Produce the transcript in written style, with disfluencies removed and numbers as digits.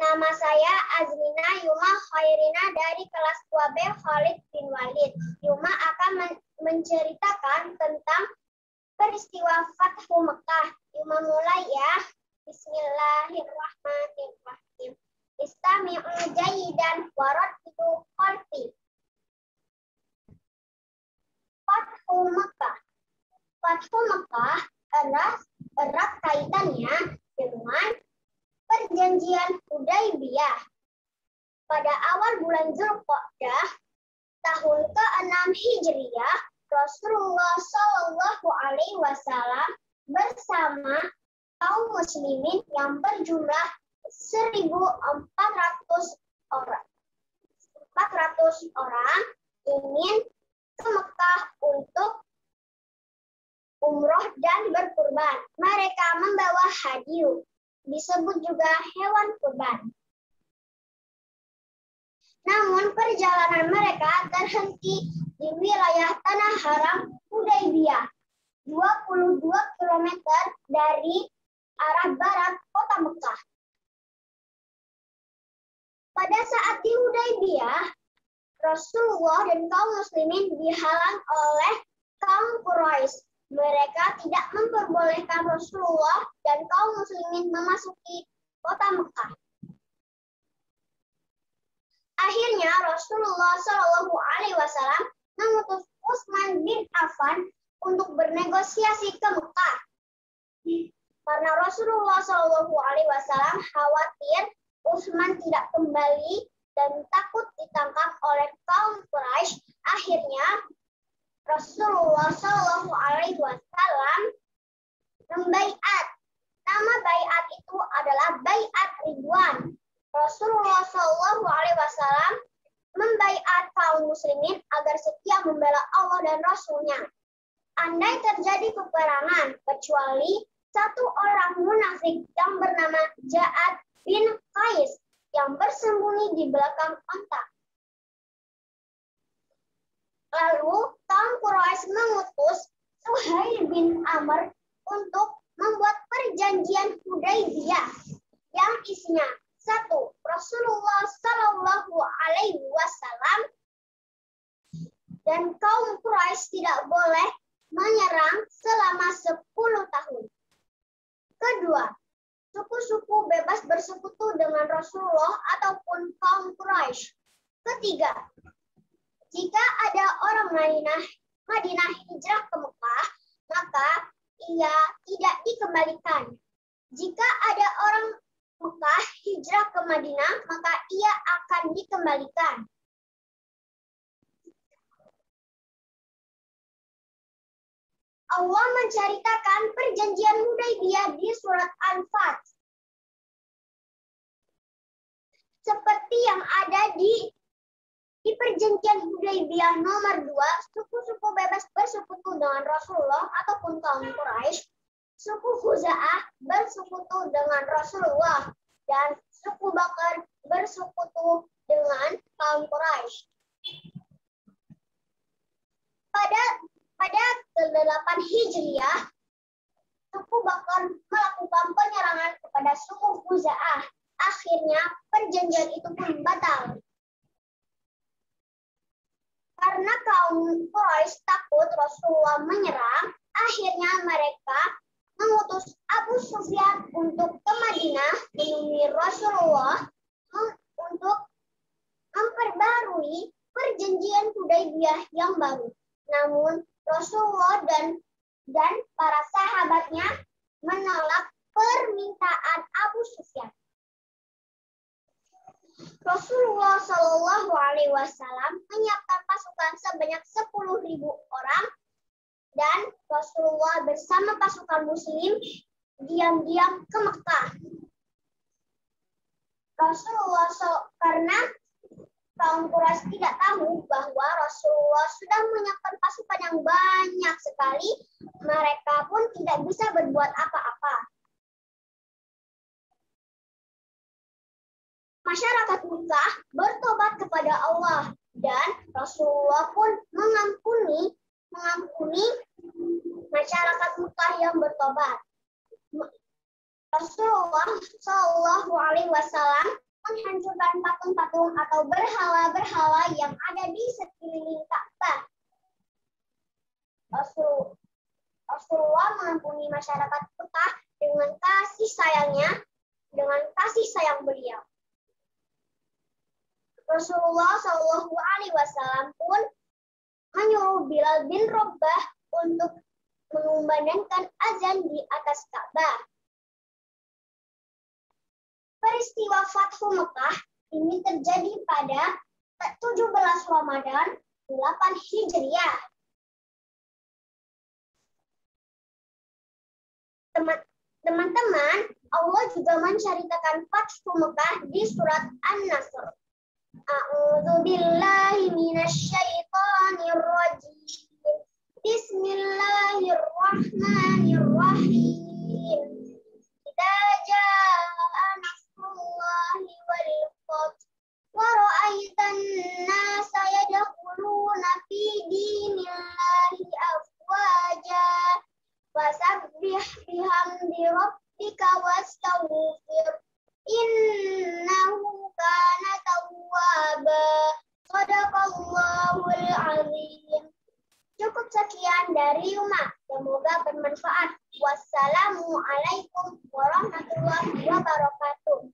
Nama saya Azrina Yuma Khairina dari kelas 2B Khalid bin Walid. Yuma akan menceritakan tentang peristiwa Fathu Mekah. Yuma mulai ya. Bismillahirrahmanirrahim. Istami'u jayyidan warattilu qalbi. Fathu Mekah. Fathu Mekah erat kaitannya dengan Perjanjian Hudaybiyah. Pada awal bulan Dzulqa'dah tahun ke-6 Hijriah, Rasulullah Shallallahu Alaihi Wasallam bersama kaum muslimin yang berjumlah 1.400 orang ingin ke Mekah untuk umroh dan berkurban. Mereka membawa hadiah, disebut juga hewan kurban. Namun perjalanan mereka terhenti di wilayah Tanah Haram Hudaybiyah, 22 km dari arah barat kota Mekah. Pada saat di Hudaybiyah, Rasulullah dan kaum muslimin dihalang oleh kaum Quraisy. Mereka tidak memperbolehkan Rasulullah dan kaum muslimin memasuki kota Mekah. Akhirnya Rasulullah Shallallahu Alaihi Wasallam mengutus Utsman bin Affan untuk bernegosiasi ke Mekah. Karena Rasulullah Shallallahu Alaihi Wasallam khawatir Utsman tidak kembali dan takut ditangkap oleh kaum Quraisy, akhirnya Rasulullah Shallallahu Alaihi Wasallam membaiat. Nama baiat itu adalah baiat Ridwan. Rasulullah Shallallahu Alaihi Wasallam membaiat kaum muslimin agar setia membela Allah dan Rasul-Nya. Andai terjadi peperangan, kecuali satu orang munafik yang bernama Ja'ad bin Qais yang bersembunyi di belakang onta. Lalu kaum Quraisy mengutus Suhail bin Amr untuk membuat perjanjian Hudaybiyah yang isinya: 1. Rasulullah Shallallahu Alaihi Wasallam dan kaum Quraisy tidak boleh menyerang selama 10 tahun. Kedua, suku-suku bebas bersekutu dengan Rasulullah ataupun kaum Quraisy. Ketiga, jika ada orang Madinah hijrah ke Mekah, maka ia tidak dikembalikan. Jika ada orang Mekah hijrah ke Madinah, maka ia akan dikembalikan. Allah menceritakan perjanjian Hudaybiyah di surat Al-Fath. Seperti yang ada di perjanjian Hudaybiyah nomor 2, suku-suku bebas bersekutu dengan Rasulullah ataupun kaum Quraisy, suku Khuza'ah bersekutu dengan Rasulullah, dan suku Bakar bersekutu dengan kaum Quraisy. Pada ke-8 Hijriah, suku Bakar melakukan penyerangan kepada suku Khuza'ah. Akhirnya perjanjian itu pun batal. Karena kaum Quraisy takut Rasulullah menyerang, akhirnya mereka mengutus Abu Sufyan untuk ke Madinah menemui Rasulullah untuk memperbarui perjanjian Hudaybiyah yang baru. Namun Rasulullah dan para sahabatnya menolak permintaan Abu Sufyan. Rasulullah Shallallahu Alaihi Wasallam menyiapkan pasukan sebanyak 10.000 orang dan Rasulullah bersama pasukan Muslim diam-diam ke Mekah. Karena kaum Quraisy tidak tahu bahwa Rasulullah sudah menyiapkan pasukan yang banyak sekali, mereka pun tidak bisa berbuat apa-apa. Masyarakat Mekah bertobat kepada Allah dan Rasulullah pun mengampuni masyarakat Mekah yang bertobat. Rasulullah Shallallahu Alaihi Wasallam menghancurkan patung-patung atau berhala-berhala yang ada di sekeliling Ka'bah. Rasulullah mengampuni masyarakat Mekah dengan kasih sayang beliau. Rasulullah Shallallahu Alaihi Wasallam pun menyuruh Bilal bin Rabah untuk mengumandangkan azan di atas Ka'bah. Peristiwa Fathu Mekah ini terjadi pada 17 Ramadan 8 Hijriah. Teman-teman, Allah juga menceritakan Fathu Mekah di surat An-Nasr. A'udzu billahi minasyaitonir rajim. Bismillahirrahmanirrahim. Idza jaa nasrullahi wal fath wa ra'aitan nasa yadkhuluna fi dinillahi afwaja fasabbih bihamdi rabbika wastaghfir innahu kana tawwaba. Shadaqallahul azim. Cukup sekian dari Uma. Semoga bermanfaat. Wassalamualaikum warahmatullahi wabarakatuh.